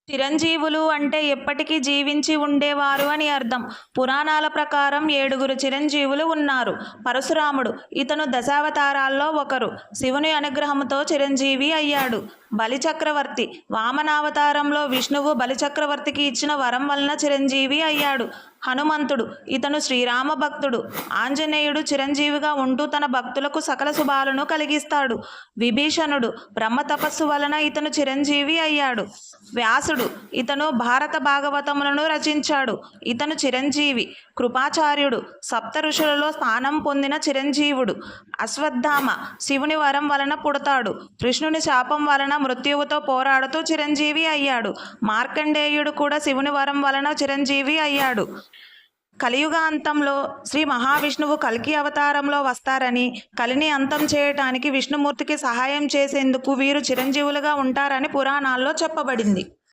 చిరంజీవులు అంటే ఎప్పటికీ జీవించి ఉండేవారు అని అర్థం. పురాణాల ప్రకారం 7గురు చిరంజీవులు ఉన్నారు. పరశురాముడు ఇతను దశావతారాల్లో ఒకరు. శివుని అనుగ్రహంతో చిరంజీవి అయ్యాడు. బలిచక్రవర్తి వామనావతారంలో విష్ణువు బలిచక్రవర్తికి ఇచ్చిన వరం వలన చిరంజీవి అయ్యాడు. హనుమంతుడు ఇతను శ్రీరామ భక్తుడు. ఆంజనేయుడు చిరంజీవిగా ఉంటూ తన భక్తులకు సకల శుభాలను కలిగిస్తాడు. విభీషణుడు బ్రహ్మ తపస్సు వలన ఇతను చిరంజీవి అయ్యాడు. వ్యాసుడు ఇతను భారత భాగవతములను రచించాడు. ఇతను చిరంజీవి. కృపాచార్యుడు సప్త ఋషులలో స్థానం పొందిన చిరంజీవుడు. అశ్వత్థామ శివుని వరం వలన పుడతాడు. కృష్ణుని శాపం వలన మృత్యువుతో పోరాడుతూ చిరంజీవి అయ్యాడు. మార్కండేయుడు కూడా శివుని వరం వలన చిరంజీవి అయ్యాడు. కలియుగ అంతంలో శ్రీ మహావిష్ణువు కల్కి అవతారంలో వస్తారని, కలిని అంతం చేయటానికి విష్ణుమూర్తికి సహాయం చేసేందుకు వీరు చిరంజీవులుగా ఉంటారని పురాణాల్లో చెప్పబడింది.